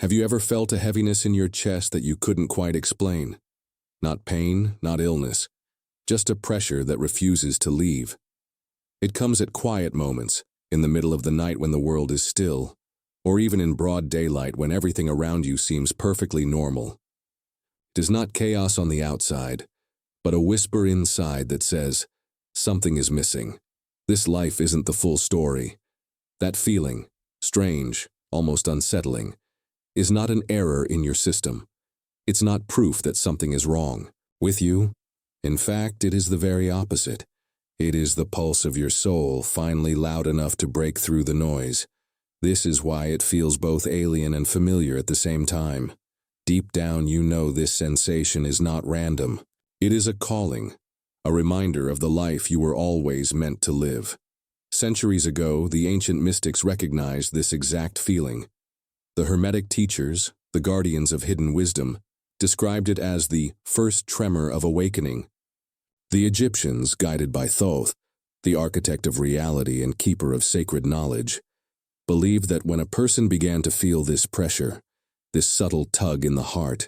Have you ever felt a heaviness in your chest that you couldn't quite explain? Not pain, not illness, just a pressure that refuses to leave. It comes at quiet moments, in the middle of the night when the world is still, or even in broad daylight when everything around you seems perfectly normal. It is not chaos on the outside, but a whisper inside that says, something is missing. This life isn't the full story. That feeling, strange, almost unsettling, is not an error in your system. It's not proof that something is wrong with you. In fact, it is the very opposite. It is the pulse of your soul, finally loud enough to break through the noise. This is why it feels both alien and familiar at the same time. Deep down, you know this sensation is not random. It is a calling, a reminder of the life you were always meant to live. Centuries ago, the ancient mystics recognized this exact feeling. The Hermetic teachers, the guardians of hidden wisdom, described it as the first tremor of awakening. The Egyptians, guided by Thoth, the architect of reality and keeper of sacred knowledge, believed that when a person began to feel this pressure, this subtle tug in the heart,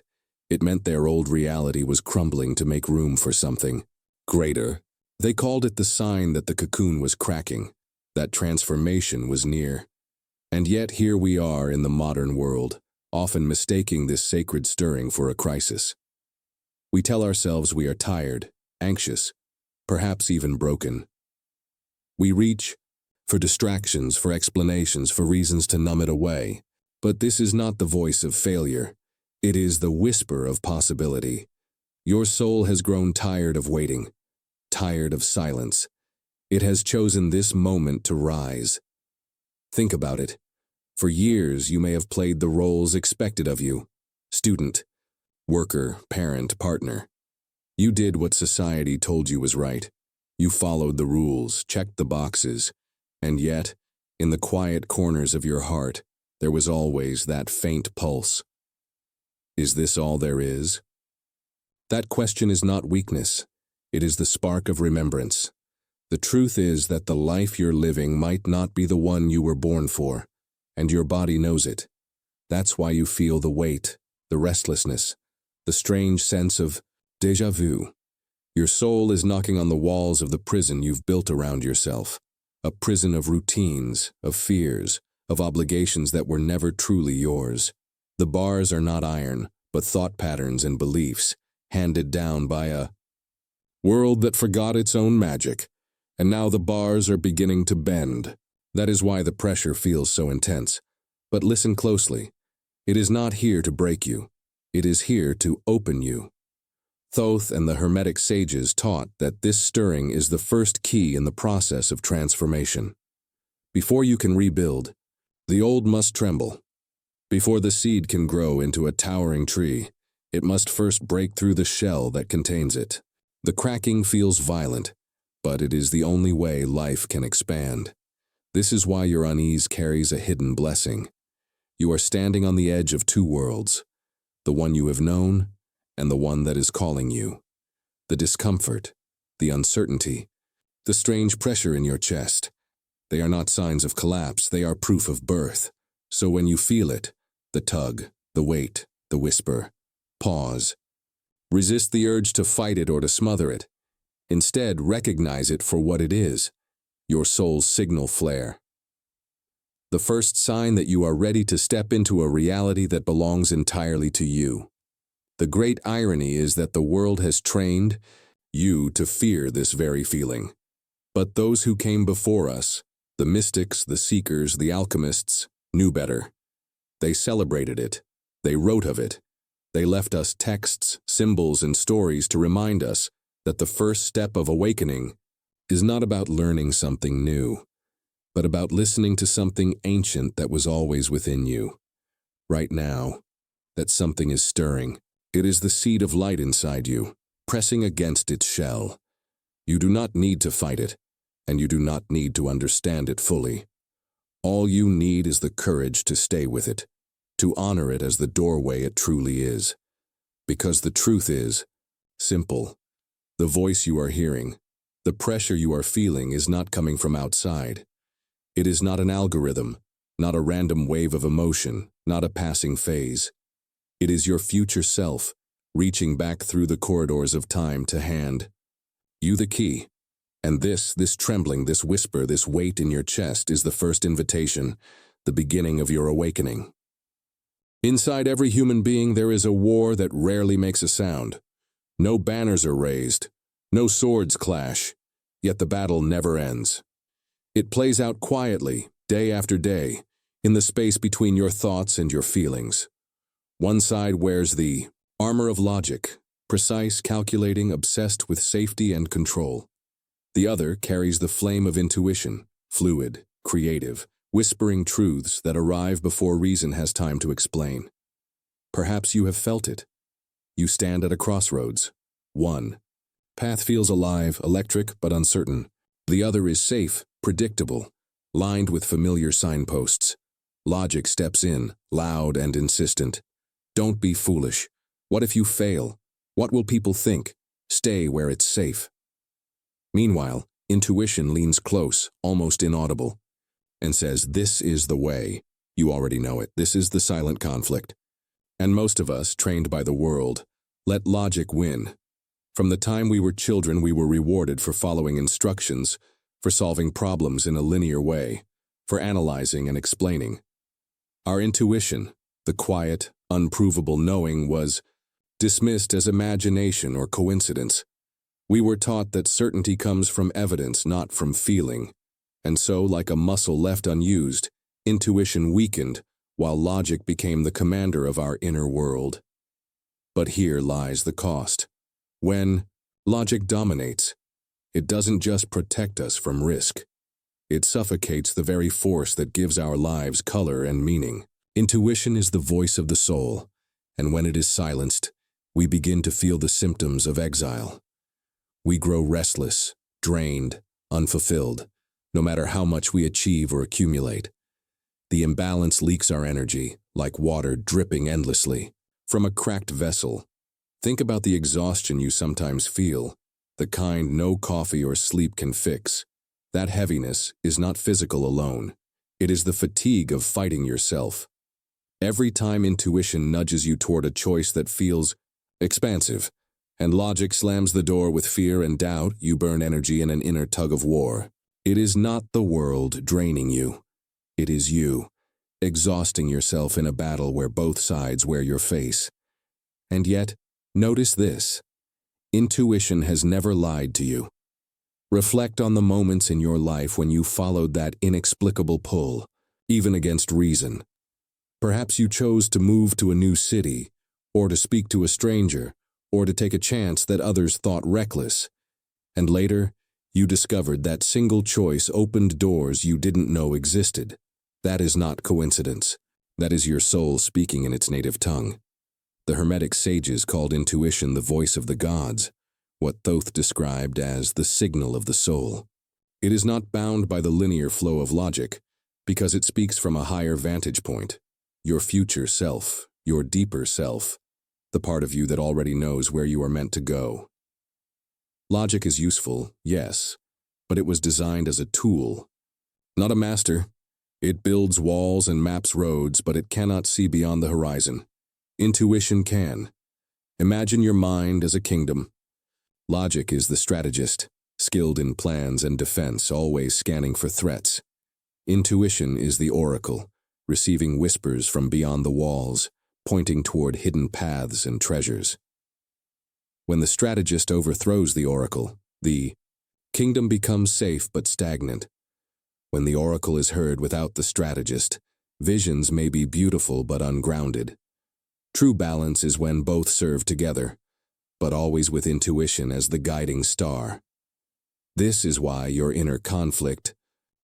it meant their old reality was crumbling to make room for something greater. They called it the sign that the cocoon was cracking, that transformation was near. And yet here we are in the modern world, often mistaking this sacred stirring for a crisis. We tell ourselves we are tired, anxious, perhaps even broken. We reach for distractions, for explanations, for reasons to numb it away. But this is not the voice of failure. It is the whisper of possibility. Your soul has grown tired of waiting, tired of silence. It has chosen this moment to rise. Think about it. For years, you may have played the roles expected of you: student, worker, parent, partner. You did what society told you was right. You followed the rules, checked the boxes, and yet, in the quiet corners of your heart, there was always that faint pulse. Is this all there is? That question is not weakness. It is the spark of remembrance. The truth is that the life you're living might not be the one you were born for, and your body knows it. That's why you feel the weight, the restlessness, the strange sense of déjà vu. Your soul is knocking on the walls of the prison you've built around yourself, a prison of routines, of fears, of obligations that were never truly yours. The bars are not iron, but thought patterns and beliefs, handed down by a world that forgot its own magic, and now the bars are beginning to bend. That is why the pressure feels so intense. But listen closely. It is not here to break you. It is here to open you. Thoth and the Hermetic sages taught that this stirring is the first key in the process of transformation. Before you can rebuild, the old must tremble. Before the seed can grow into a towering tree, it must first break through the shell that contains it. The cracking feels violent, but it is the only way life can expand. This is why your unease carries a hidden blessing. You are standing on the edge of two worlds, the one you have known and the one that is calling you. The discomfort, the uncertainty, the strange pressure in your chest. They are not signs of collapse, they are proof of birth. So when you feel it, the tug, the weight, the whisper, pause. Resist the urge to fight it or to smother it. Instead, recognize it for what it is, your soul's signal flare. The first sign that you are ready to step into a reality that belongs entirely to you. The great irony is that the world has trained you to fear this very feeling. But those who came before us, the mystics, the seekers, the alchemists, knew better. They celebrated it. They wrote of it. They left us texts, symbols, and stories to remind us that the first step of awakening is not about learning something new, but about listening to something ancient that was always within you. Right now, that something is stirring. It is the seed of light inside you, pressing against its shell. You do not need to fight it, and you do not need to understand it fully. All you need is the courage to stay with it, to honor it as the doorway it truly is. Because the truth is simple. The voice you are hearing, the pressure you are feeling is not coming from outside. It is not an algorithm, not a random wave of emotion, not a passing phase. It is your future self, reaching back through the corridors of time to hand you the key. And this trembling, this whisper, this weight in your chest is the first invitation, the beginning of your awakening. Inside every human being there is a war that rarely makes a sound. No banners are raised, no swords clash, yet the battle never ends. It plays out quietly, day after day, in the space between your thoughts and your feelings. One side wears the armor of logic, precise, calculating, obsessed with safety and control. The other carries the flame of intuition, fluid, creative, whispering truths that arrive before reason has time to explain. Perhaps you have felt it. You stand at a crossroads. One path feels alive, electric, but uncertain. The other is safe, predictable, lined with familiar signposts. Logic steps in, loud and insistent. Don't be foolish. What if you fail? What will people think? Stay where it's safe. Meanwhile, intuition leans close, almost inaudible, and says, this is the way. You already know it. This is the silent conflict. And most of us, trained by the world, let logic win. From the time we were children, we were rewarded for following instructions, for solving problems in a linear way, for analyzing and explaining. Our intuition, the quiet, unprovable knowing, was dismissed as imagination or coincidence. We were taught that certainty comes from evidence, not from feeling. And so, like a muscle left unused, intuition weakened, while logic became the commander of our inner world. But here lies the cost. When logic dominates, it doesn't just protect us from risk. It suffocates the very force that gives our lives color and meaning. Intuition is the voice of the soul, and when it is silenced, we begin to feel the symptoms of exile. We grow restless, drained, unfulfilled, no matter how much we achieve or accumulate. The imbalance leaks our energy, like water dripping endlessly from a cracked vessel. Think about the exhaustion you sometimes feel, the kind no coffee or sleep can fix. That heaviness is not physical alone. It is the fatigue of fighting yourself. Every time intuition nudges you toward a choice that feels expansive, and logic slams the door with fear and doubt, you burn energy in an inner tug of war. It is not the world draining you. It is you, exhausting yourself in a battle where both sides wear your face. And yet, notice this. Intuition has never lied to you. Reflect on the moments in your life when you followed that inexplicable pull, even against reason. Perhaps you chose to move to a new city, or to speak to a stranger, or to take a chance that others thought reckless. And later, you discovered that single choice opened doors you didn't know existed. That is not coincidence. That is your soul speaking in its native tongue. The Hermetic sages called intuition the voice of the gods, what Thoth described as the signal of the soul. It is not bound by the linear flow of logic, because it speaks from a higher vantage point. Your future self, your deeper self, the part of you that already knows where you are meant to go. Logic is useful, yes, but it was designed as a tool, not a master. It builds walls and maps roads, but it cannot see beyond the horizon. Intuition can. Imagine your mind as a kingdom. Logic is the strategist, skilled in plans and defense, always scanning for threats. Intuition is the oracle, receiving whispers from beyond the walls, pointing toward hidden paths and treasures. When the strategist overthrows the oracle, the kingdom becomes safe but stagnant. When the oracle is heard without the strategist, visions may be beautiful but ungrounded. True balance is when both serve together, but always with intuition as the guiding star. This is why your inner conflict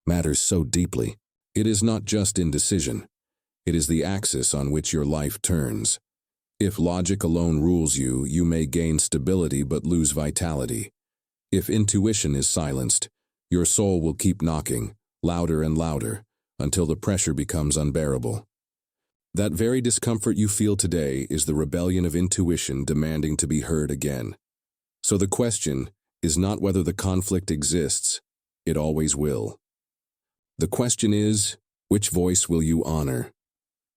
matters so deeply. It is not just indecision. It is the axis on which your life turns. If logic alone rules you, you may gain stability but lose vitality. If intuition is silenced, your soul will keep knocking, louder and louder, until the pressure becomes unbearable. That very discomfort you feel today is the rebellion of intuition demanding to be heard again. So the question is not whether the conflict exists, it always will. The question is, Which voice will you honor?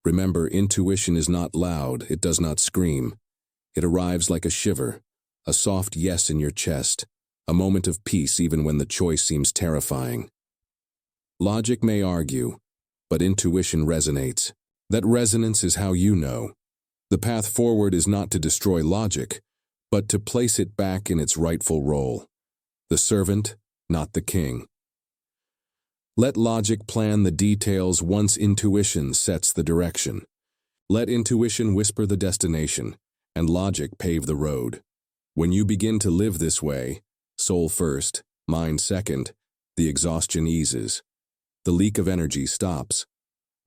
Remember, intuition is not loud, it does not scream. It arrives like a shiver, a soft yes in your chest, a moment of peace even when the choice seems terrifying. Logic may argue, but intuition resonates. That resonance is how you know. The path forward is not to destroy logic, but to place it back in its rightful role. The servant, not the king. Let logic plan the details once intuition sets the direction. Let intuition whisper the destination, and logic pave the road. When you begin to live this way, soul first, mind second, the exhaustion eases. The leak of energy stops.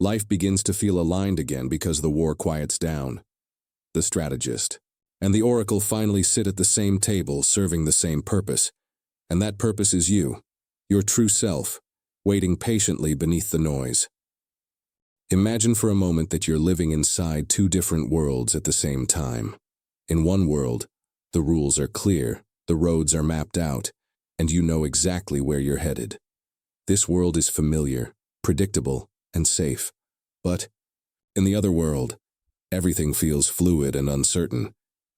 Life begins to feel aligned again because the war quiets down. The strategist and the oracle finally sit at the same table, serving the same purpose. And that purpose is you, your true self, waiting patiently beneath the noise. Imagine for a moment that you're living inside two different worlds at the same time. In one world, the rules are clear, the roads are mapped out, and you know exactly where you're headed. This world is familiar, predictable, and safe. But in the other world, everything feels fluid and uncertain.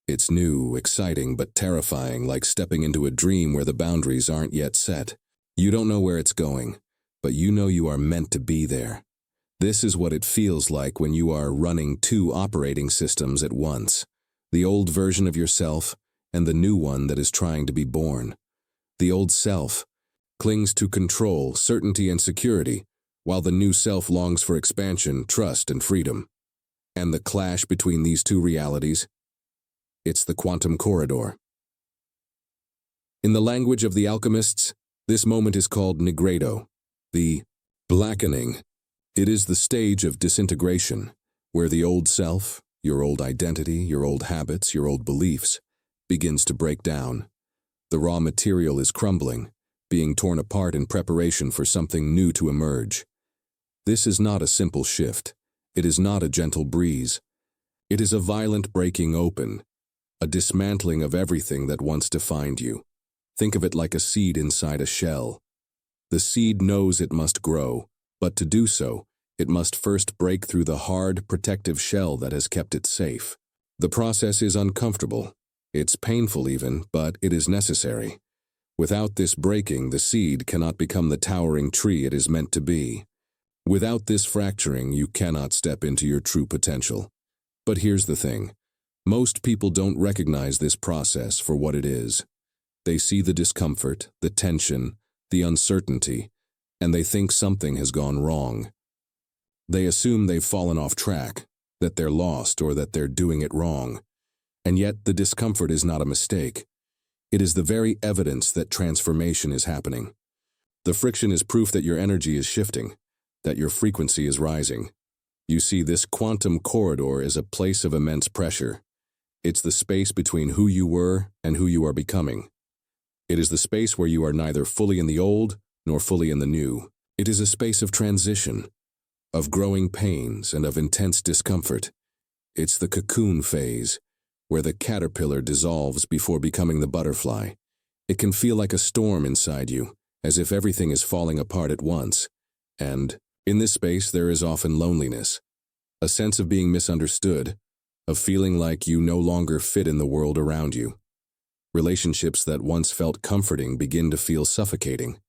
It's new, exciting, but terrifying, like stepping into a dream where the boundaries aren't yet set. You don't know where it's going, but you know you are meant to be there. This is what it feels like when you are running two operating systems at once, the old version of yourself and the new one that is trying to be born. The old self clings to control, certainty, and security, while the new self longs for expansion, trust, and freedom. And the clash between these two realities? It's the quantum corridor. In the language of the alchemists, this moment is called nigredo, the blackening. It is the stage of disintegration, where the old self, your old identity, your old habits, your old beliefs, begins to break down. The raw material is crumbling, being torn apart in preparation for something new to emerge. This is not a simple shift. It is not a gentle breeze. It is a violent breaking open, a dismantling of everything that once defined you. Think of it like a seed inside a shell. The seed knows it must grow, but to do so, it must first break through the hard, protective shell that has kept it safe. The process is uncomfortable. It's painful even, but it is necessary. Without this breaking, the seed cannot become the towering tree it is meant to be. Without this fracturing, you cannot step into your true potential. But here's the thing. Most people don't recognize this process for what it is. They see the discomfort, the tension, the uncertainty, and they think something has gone wrong. They assume they've fallen off track, that they're lost or that they're doing it wrong. And yet the discomfort is not a mistake. It is the very evidence that transformation is happening. The friction is proof that your energy is shifting, that your frequency is rising. You see, this quantum corridor is a place of immense pressure. It's the space between who you were and who you are becoming. It is the space where you are neither fully in the old nor fully in the new. It is a space of transition, of growing pains and of intense discomfort. It's the cocoon phase, where the caterpillar dissolves before becoming the butterfly. It can feel like a storm inside you, as if everything is falling apart at once. And in this space, there is often loneliness, a sense of being misunderstood, of feeling like you no longer fit in the world around you. Relationships that once felt comforting begin to feel suffocating.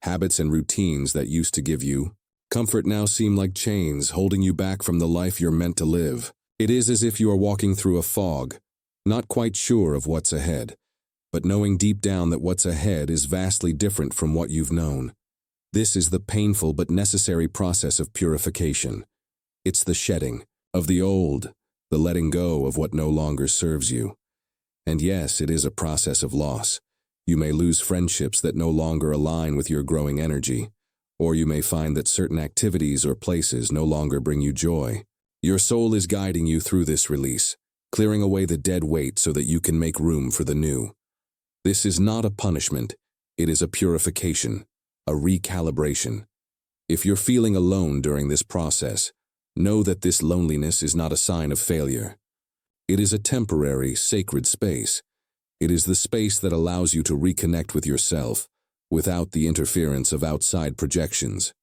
Habits and routines that used to give you comfort now seem like chains holding you back from the life you're meant to live. It is as if you are walking through a fog, not quite sure of what's ahead, but knowing deep down that what's ahead is vastly different from what you've known. This is the painful but necessary process of purification. It's the shedding of the old, the letting go of what no longer serves you. And yes, it is a process of loss. You may lose friendships that no longer align with your growing energy, or you may find that certain activities or places no longer bring you joy. Your soul is guiding you through this release, clearing away the dead weight so that you can make room for the new. This is not a punishment, it is a purification, a recalibration. If you're feeling alone during this process, know that this loneliness is not a sign of failure. It is a temporary, sacred space. It is the space that allows you to reconnect with yourself without the interference of outside projections.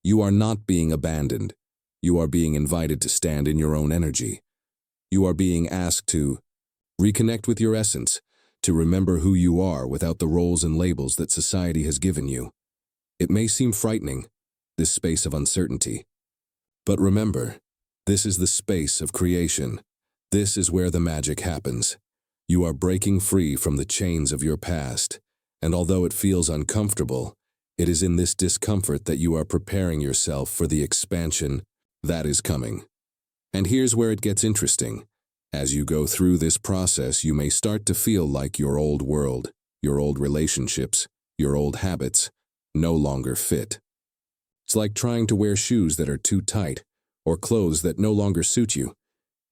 You are not being abandoned. You are being invited to stand in your own energy. You are being asked to reconnect with your essence, to remember who you are without the roles and labels that society has given you. It may seem frightening, this space of uncertainty. But remember, this is the space of creation. This is where the magic happens. You are breaking free from the chains of your past, and although it feels uncomfortable, it is in this discomfort that you are preparing yourself for the expansion that is coming. And here's where it gets interesting. As you go through this process, you may start to feel like your old world, your old relationships, your old habits, no longer fit. It's like trying to wear shoes that are too tight, or clothes that no longer suit you.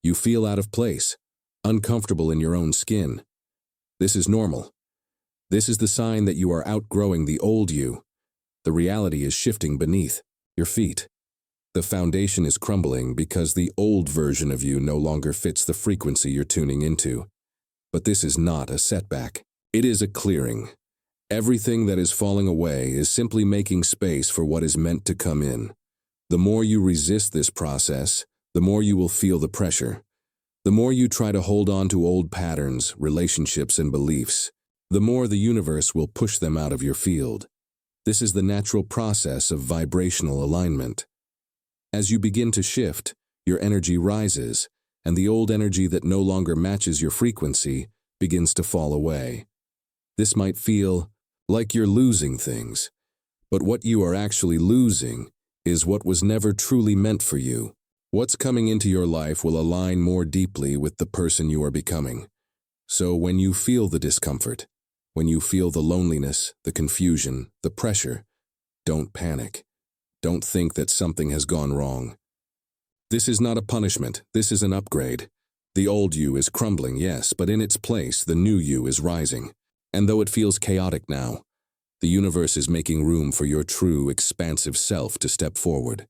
You feel out of place, uncomfortable in your own skin. This is normal. This is the sign that you are outgrowing the old you. The reality is shifting beneath your feet. The foundation is crumbling because the old version of you no longer fits the frequency you're tuning into. But this is not a setback. It is a clearing. Everything that is falling away is simply making space for what is meant to come in. The more you resist this process, the more you will feel the pressure. The more you try to hold on to old patterns, relationships, and beliefs, the more the universe will push them out of your field. This is the natural process of vibrational alignment. As you begin to shift, your energy rises, and the old energy that no longer matches your frequency begins to fall away. This might feel like you're losing things, but what you are actually losing is what was never truly meant for you. What's coming into your life will align more deeply with the person you are becoming. So when you feel the discomfort, when you feel the loneliness, the confusion, the pressure, don't panic. Don't think that something has gone wrong. This is not a punishment, this is an upgrade. The old you is crumbling, yes, but in its place, the new you is rising. And though it feels chaotic now, the universe is making room for your true, expansive self to step forward.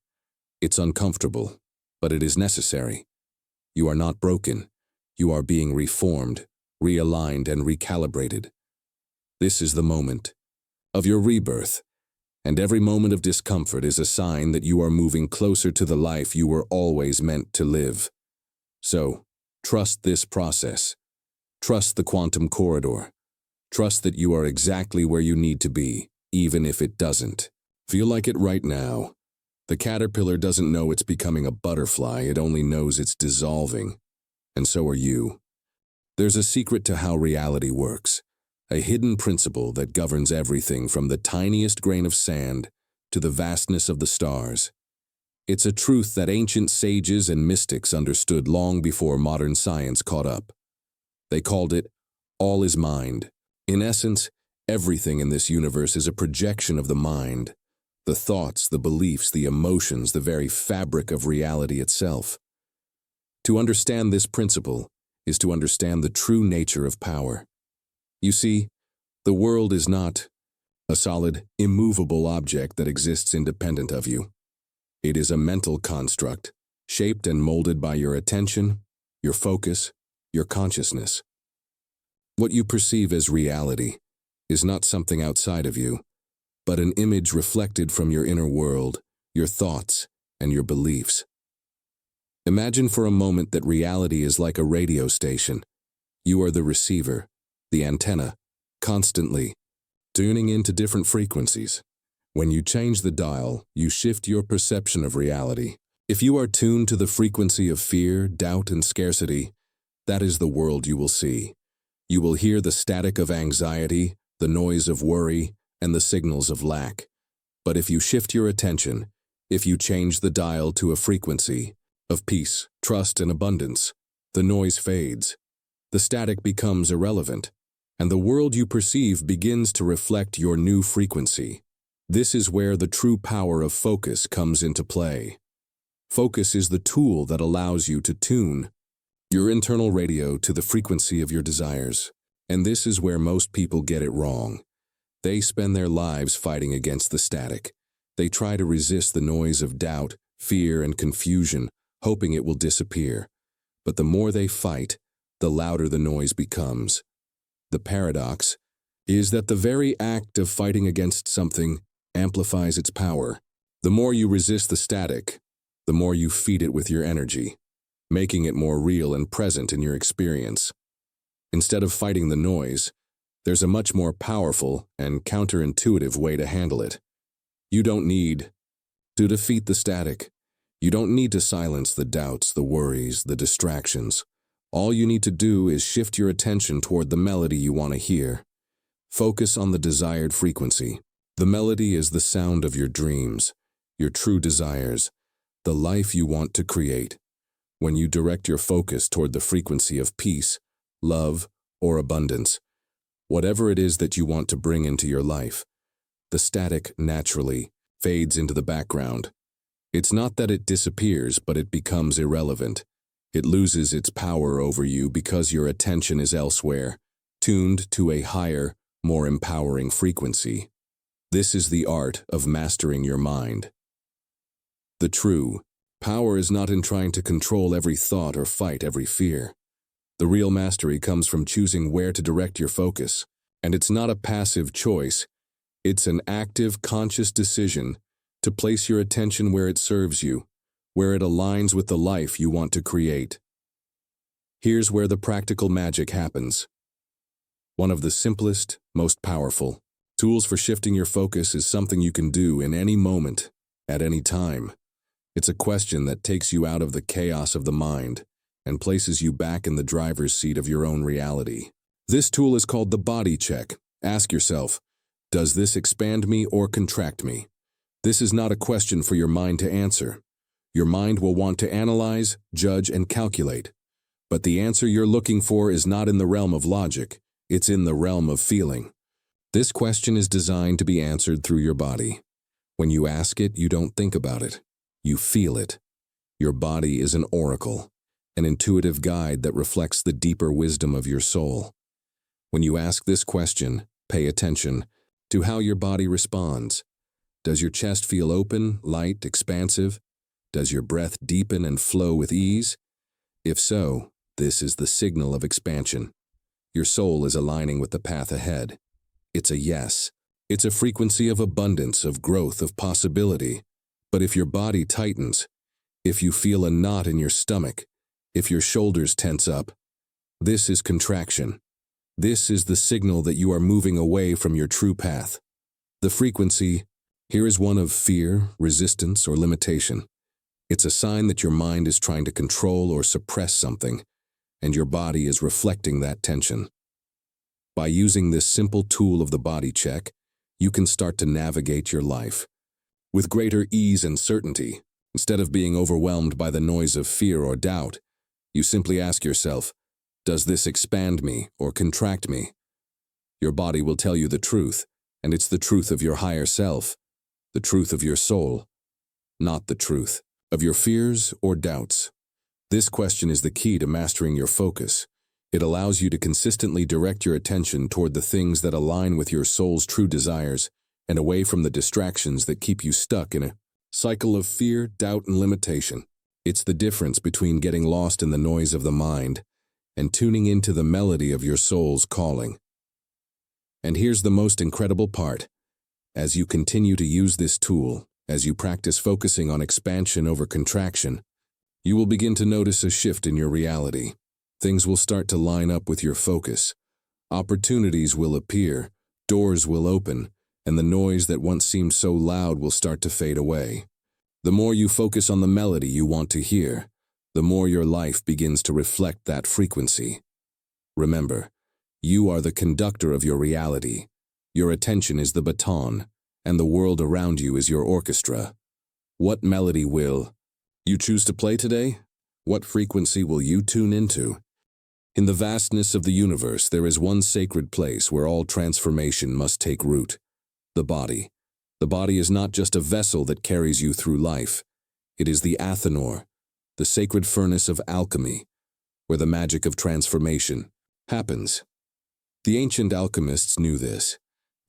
It's uncomfortable, but it is necessary. You are not broken. You are being reformed, realigned, and recalibrated. This is the moment of your rebirth. And every moment of discomfort is a sign that you are moving closer to the life you were always meant to live. So, trust this process. Trust the quantum corridor. Trust that you are exactly where you need to be, even if it doesn't. Feel like it right now. The caterpillar doesn't know it's becoming a butterfly, it only knows it's dissolving. And so are you. There's a secret to how reality works. A hidden principle that governs everything from the tiniest grain of sand to the vastness of the stars. It's a truth that ancient sages and mystics understood long before modern science caught up. They called it, all is mind. In essence, everything in this universe is a projection of the mind. The thoughts, the beliefs, the emotions, the very fabric of reality itself. To understand this principle is to understand the true nature of power. You see, the world is not a solid, immovable object that exists independent of you. It is a mental construct, shaped and molded by your attention, your focus, your consciousness. What you perceive as reality is not something outside of you, but an image reflected from your inner world, your thoughts, and your beliefs. Imagine for a moment that reality is like a radio station. You are the receiver, the antenna, constantly tuning into different frequencies. When you change the dial, you shift your perception of reality. If you are tuned to the frequency of fear, doubt, and scarcity, that is the world you will see. You will hear the static of anxiety, the noise of worry, and the signals of lack. But if you shift your attention, if you change the dial to a frequency of peace, trust, and abundance, the noise fades. The static becomes irrelevant, and the world you perceive begins to reflect your new frequency. This is where the true power of focus comes into play. Focus is the tool that allows you to tune your internal radio to the frequency of your desires. And this is where most people get it wrong. They spend their lives fighting against the static. They try to resist the noise of doubt, fear, and confusion, hoping it will disappear. But the more they fight, the louder the noise becomes. The paradox is that the very act of fighting against something amplifies its power. The more you resist the static, the more you feed it with your energy, making it more real and present in your experience. Instead of fighting the noise, there's a much more powerful and counterintuitive way to handle it. You don't need to defeat the static. You don't need to silence the doubts, the worries, the distractions. All you need to do is shift your attention toward the melody you want to hear. Focus on the desired frequency. The melody is the sound of your dreams, your true desires, the life you want to create. When you direct your focus toward the frequency of peace, love, or abundance, whatever it is that you want to bring into your life, the static naturally fades into the background. It's not that it disappears, but it becomes irrelevant. It loses its power over you because your attention is elsewhere, tuned to a higher, more empowering frequency. This is the art of mastering your mind. The true power is not in trying to control every thought or fight every fear. The real mastery comes from choosing where to direct your focus, and it's not a passive choice. It's an active, conscious decision to place your attention where it serves you, where it aligns with the life you want to create. Here's where the practical magic happens. One of the simplest, most powerful tools for shifting your focus is something you can do in any moment, at any time. It's a question that takes you out of the chaos of the mind and places you back in the driver's seat of your own reality. This tool is called the body check. Ask yourself, does this expand me or contract me? This is not a question for your mind to answer. Your mind will want to analyze, judge, and calculate. But the answer you're looking for is not in the realm of logic. It's in the realm of feeling. This question is designed to be answered through your body. When you ask it, you don't think about it. You feel it. Your body is an oracle, an intuitive guide that reflects the deeper wisdom of your soul. When you ask this question, pay attention to how your body responds. Does your chest feel open, light, expansive? Does your breath deepen and flow with ease? If so, this is the signal of expansion. Your soul is aligning with the path ahead. It's a yes. It's a frequency of abundance, of growth, of possibility. But if your body tightens, if you feel a knot in your stomach, if your shoulders tense up, this is contraction. This is the signal that you are moving away from your true path. The frequency here is one of fear, resistance, or limitation. It's a sign that your mind is trying to control or suppress something, and your body is reflecting that tension. By using this simple tool of the body check, you can start to navigate your life with greater ease and certainty. Instead of being overwhelmed by the noise of fear or doubt, you simply ask yourself, does this expand me or contract me? Your body will tell you the truth, and it's the truth of your higher self, the truth of your soul, not the truth of your fears or doubts. This question is the key to mastering your focus. It allows you to consistently direct your attention toward the things that align with your soul's true desires and away from the distractions that keep you stuck in a cycle of fear, doubt, and limitation. It's the difference between getting lost in the noise of the mind and tuning into the melody of your soul's calling. And here's the most incredible part. As you continue to use this tool, as you practice focusing on expansion over contraction, you will begin to notice a shift in your reality. Things will start to line up with your focus. Opportunities will appear, doors will open, and the noise that once seemed so loud will start to fade away. The more you focus on the melody you want to hear, the more your life begins to reflect that frequency. Remember, you are the conductor of your reality. Your attention is the baton, and the world around you is your orchestra. What melody will you choose to play today? What frequency will you tune into? In the vastness of the universe, there is one sacred place where all transformation must take root: the body. The body is not just a vessel that carries you through life. It is the athanor, the sacred furnace of alchemy, where the magic of transformation happens. The ancient alchemists knew this.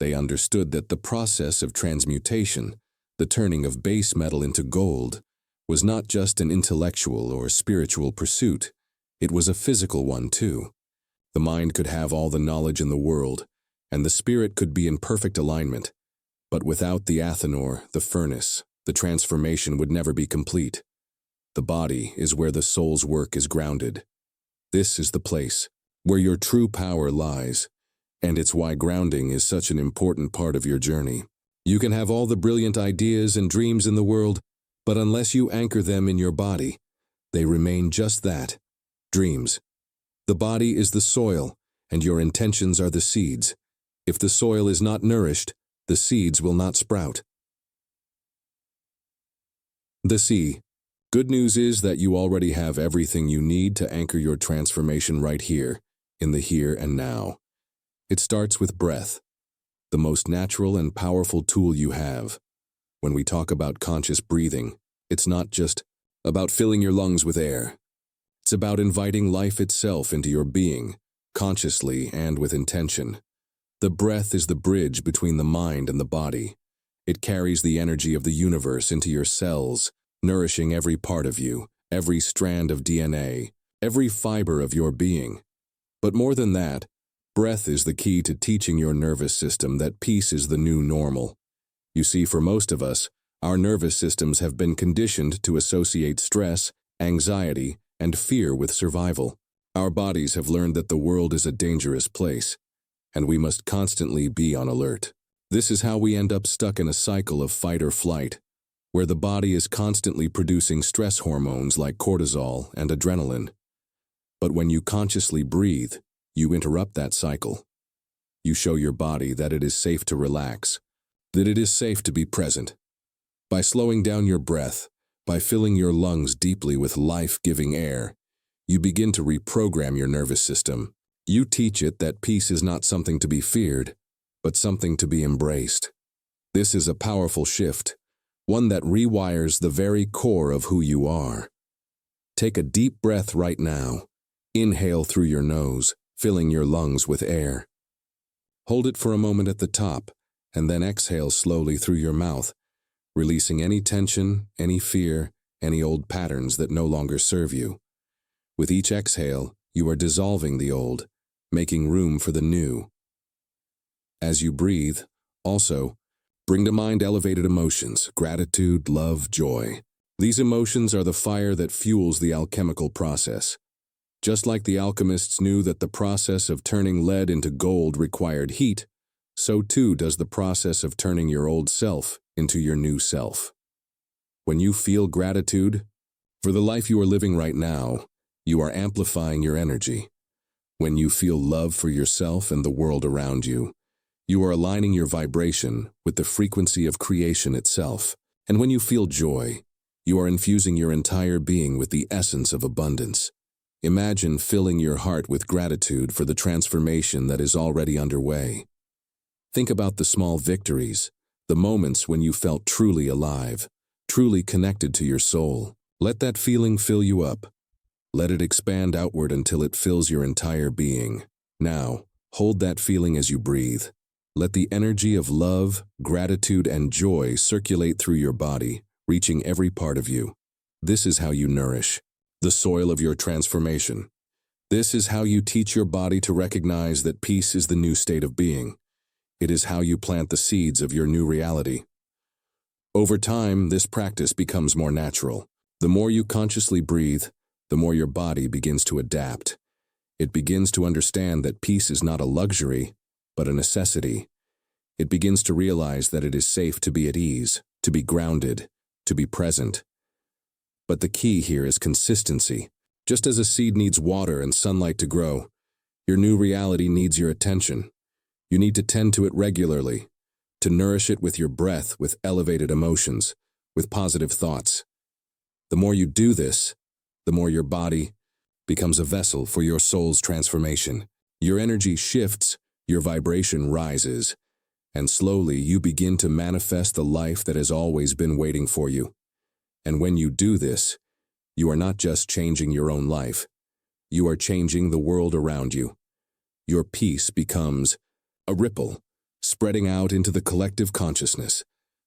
They understood that the process of transmutation, the turning of base metal into gold, was not just an intellectual or spiritual pursuit. It was a physical one too. The mind could have all the knowledge in the world, and the spirit could be in perfect alignment. But without the athanor, the furnace, the transformation would never be complete. The body is where the soul's work is grounded. This is the place where your true power lies, and it's why grounding is such an important part of your journey. You can have all the brilliant ideas and dreams in the world, but unless you anchor them in your body, they remain just that, dreams. The body is the soil, and your intentions are the seeds. If the soil is not nourished, the seeds will not sprout. The sea. Good news is that you already have everything you need to anchor your transformation right here, in the here and now. It starts with breath, the most natural and powerful tool you have. When we talk about conscious breathing, it's not just about filling your lungs with air. It's about inviting life itself into your being, consciously and with intention. The breath is the bridge between the mind and the body. It carries the energy of the universe into your cells, nourishing every part of you, every strand of DNA, every fiber of your being. But more than that, breath is the key to teaching your nervous system that peace is the new normal. You see, for most of us, our nervous systems have been conditioned to associate stress, anxiety, and fear with survival. Our bodies have learned that the world is a dangerous place, and we must constantly be on alert. This is how we end up stuck in a cycle of fight or flight, where the body is constantly producing stress hormones like cortisol and adrenaline. But when you consciously breathe, you interrupt that cycle. You show your body that it is safe to relax, that it is safe to be present. By slowing down your breath, by filling your lungs deeply with life-giving air, you begin to reprogram your nervous system. You teach it that peace is not something to be feared, but something to be embraced. This is a powerful shift, one that rewires the very core of who you are. Take a deep breath right now. Inhale through your nose, filling your lungs with air. Hold it for a moment at the top, and then exhale slowly through your mouth, releasing any tension, any fear, any old patterns that no longer serve you. With each exhale, you are dissolving the old, making room for the new. As you breathe, also, bring to mind elevated emotions, gratitude, love, joy. These emotions are the fire that fuels the alchemical process. Just like the alchemists knew that the process of turning lead into gold required heat, so too does the process of turning your old self into your new self. When you feel gratitude for the life you are living right now, you are amplifying your energy. When you feel love for yourself and the world around you, you are aligning your vibration with the frequency of creation itself. And when you feel joy, you are infusing your entire being with the essence of abundance. Imagine filling your heart with gratitude for the transformation that is already underway. Think about the small victories, the moments when you felt truly alive, truly connected to your soul. Let that feeling fill you up. Let it expand outward until it fills your entire being. Now, hold that feeling as you breathe. Let the energy of love, gratitude, and joy circulate through your body, reaching every part of you. This is how you nourish the soil of your transformation. This is how you teach your body to recognize that peace is the new state of being. It is how you plant the seeds of your new reality. Over time, this practice becomes more natural. The more you consciously breathe, the more your body begins to adapt. It begins to understand that peace is not a luxury, but a necessity. It begins to realize that it is safe to be at ease, to be grounded, to be present. But the key here is consistency. Just as a seed needs water and sunlight to grow, your new reality needs your attention. You need to tend to it regularly, to nourish it with your breath, with elevated emotions, with positive thoughts. The more you do this, the more your body becomes a vessel for your soul's transformation. Your energy shifts, your vibration rises, and slowly you begin to manifest the life that has always been waiting for you. And when you do this, you are not just changing your own life, you are changing the world around you. Your peace becomes a ripple, spreading out into the collective consciousness,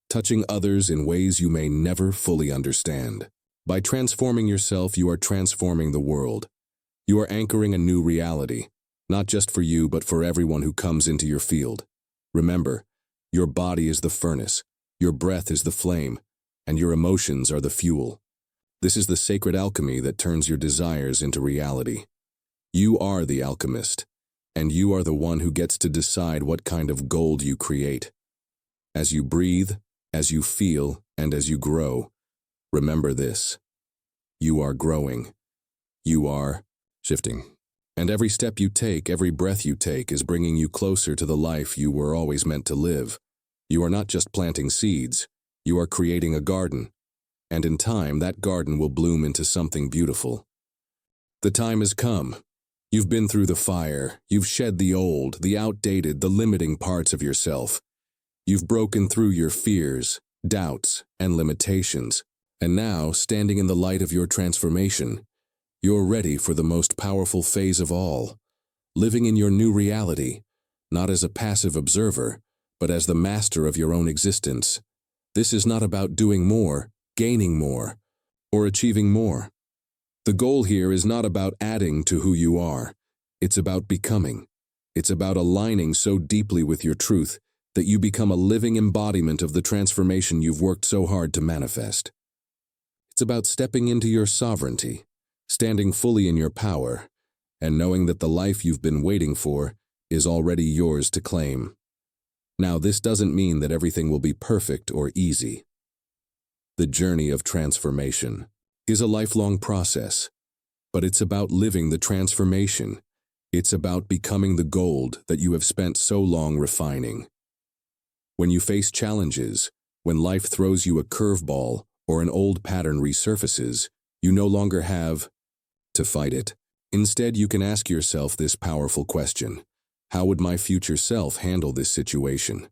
touching others in ways you may never fully understand. By transforming yourself, you are transforming the world. You are anchoring a new reality, not just for you, but for everyone who comes into your field. Remember, your body is the furnace, your breath is the flame, and your emotions are the fuel. This is the sacred alchemy that turns your desires into reality. You are the alchemist, and you are the one who gets to decide what kind of gold you create. As you breathe, as you feel, and as you grow, remember this. You are growing. You are shifting. And every step you take, every breath you take is bringing you closer to the life you were always meant to live. You are not just planting seeds, you are creating a garden. And in time, that garden will bloom into something beautiful. The time has come. You've been through the fire. You've shed the old, the outdated, the limiting parts of yourself. You've broken through your fears, doubts, and limitations. And now, standing in the light of your transformation, you're ready for the most powerful phase of all, living in your new reality, not as a passive observer, but as the master of your own existence. This is not about doing more, gaining more, or achieving more. The goal here is not about adding to who you are. It's about becoming. It's about aligning so deeply with your truth that you become a living embodiment of the transformation you've worked so hard to manifest. It's about stepping into your sovereignty, standing fully in your power, and knowing that the life you've been waiting for is already yours to claim. Now, this doesn't mean that everything will be perfect or easy. The journey of transformation is a lifelong process, but it's about living the transformation. It's about becoming the gold that you have spent so long refining. When you face challenges, when life throws you a curveball or an old pattern resurfaces, you no longer have to fight it. Instead, you can ask yourself this powerful question: how would my future self handle this situation?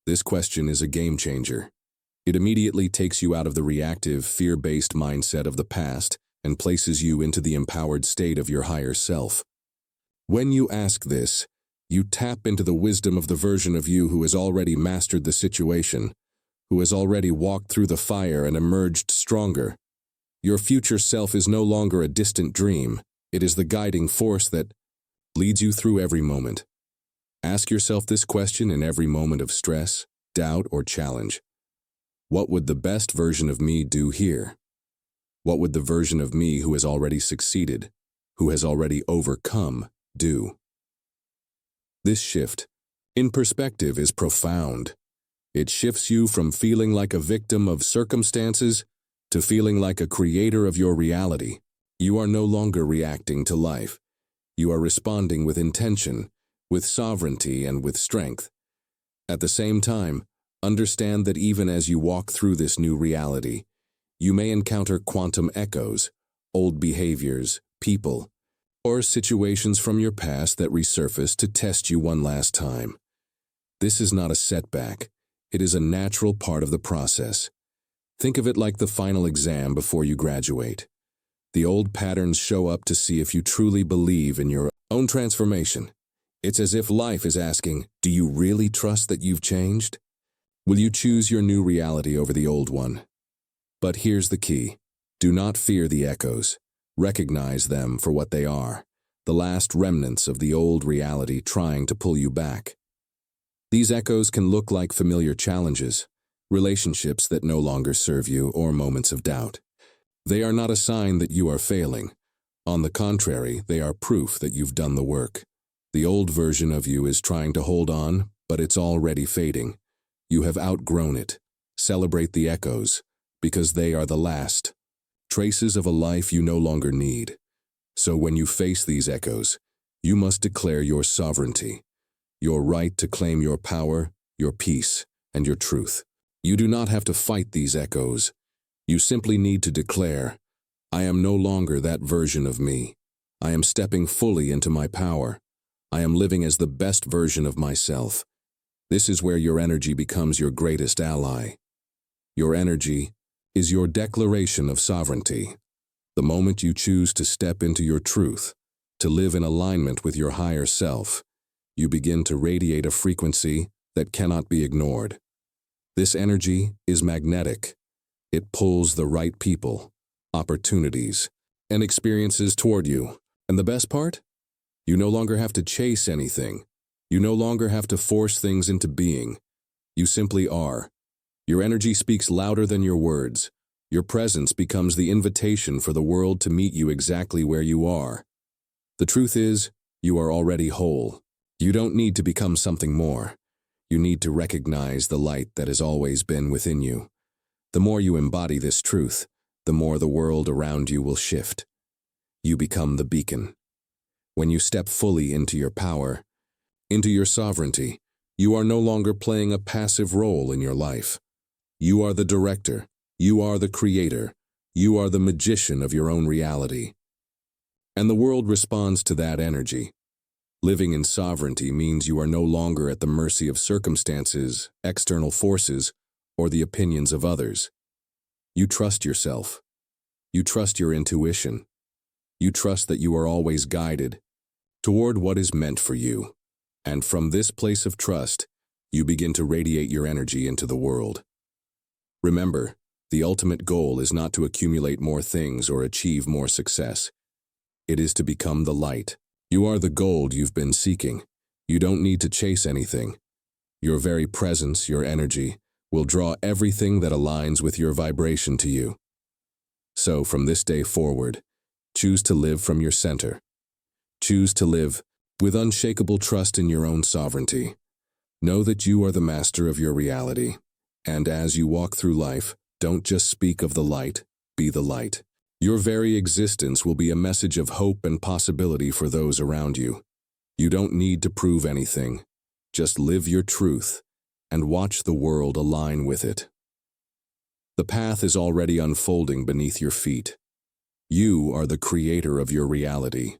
This question is a game changer. It immediately takes you out of the reactive, fear-based mindset of the past and places you into the empowered state of your higher self. When you ask this, you tap into the wisdom of the version of you who has already mastered the situation, who has already walked through the fire and emerged stronger. Your future self is no longer a distant dream. It is the guiding force that leads you through every moment. Ask yourself this question in every moment of stress, doubt, or challenge. What would the best version of me do here? What would the version of me who has already succeeded, who has already overcome, do? This shift in perspective is profound. It shifts you from feeling like a victim of circumstances to feeling like a creator of your reality. You are no longer reacting to life. You are responding with intention, with sovereignty, and with strength. At the same time, understand that even as you walk through this new reality, you may encounter quantum echoes, old behaviors, people, or situations from your past that resurface to test you one last time. This is not a setback. It is a natural part of the process. Think of it like the final exam before you graduate. The old patterns show up to see if you truly believe in your own transformation. It's as if life is asking, do you really trust that you've changed? Will you choose your new reality over the old one? But here's the key. Do not fear the echoes. Recognize them for what they are, the last remnants of the old reality trying to pull you back. These echoes can look like familiar challenges, relationships that no longer serve you, or moments of doubt. They are not a sign that you are failing. On the contrary, they are proof that you've done the work. The old version of you is trying to hold on, but it's already fading. You have outgrown it. Celebrate the echoes, because they are the last traces of a life you no longer need. So when you face these echoes, you must declare your sovereignty, your right to claim your power, your peace, and your truth. You do not have to fight these echoes. You simply need to declare, I am no longer that version of me. I am stepping fully into my power. I am living as the best version of myself. This is where your energy becomes your greatest ally. Your energy is your declaration of sovereignty. The moment you choose to step into your truth, to live in alignment with your higher self, you begin to radiate a frequency that cannot be ignored. This energy is magnetic. It pulls the right people, opportunities, and experiences toward you. And the best part? You no longer have to chase anything. You no longer have to force things into being. You simply are. Your energy speaks louder than your words. Your presence becomes the invitation for the world to meet you exactly where you are. The truth is, you are already whole. You don't need to become something more. You need to recognize the light that has always been within you. The more you embody this truth, the more the world around you will shift. You become the beacon. When you step fully into your power, into your sovereignty, you are no longer playing a passive role in your life. You are the director. You are the creator. You are the magician of your own reality. And the world responds to that energy. Living in sovereignty means you are no longer at the mercy of circumstances, external forces, or the opinions of others. You trust yourself. You trust your intuition. You trust that you are always guided toward what is meant for you. And from this place of trust, you begin to radiate your energy into the world. Remember, the ultimate goal is not to accumulate more things or achieve more success. It is to become the light. You are the gold you've been seeking. You don't need to chase anything. Your very presence, your energy, will draw everything that aligns with your vibration to you. So, from this day forward, choose to live from your center. Choose to live with unshakable trust in your own sovereignty. Know that you are the master of your reality. And as you walk through life, don't just speak of the light, be the light. Your very existence will be a message of hope and possibility for those around you. You don't need to prove anything. Just live your truth and watch the world align with it. The path is already unfolding beneath your feet. You are the creator of your reality.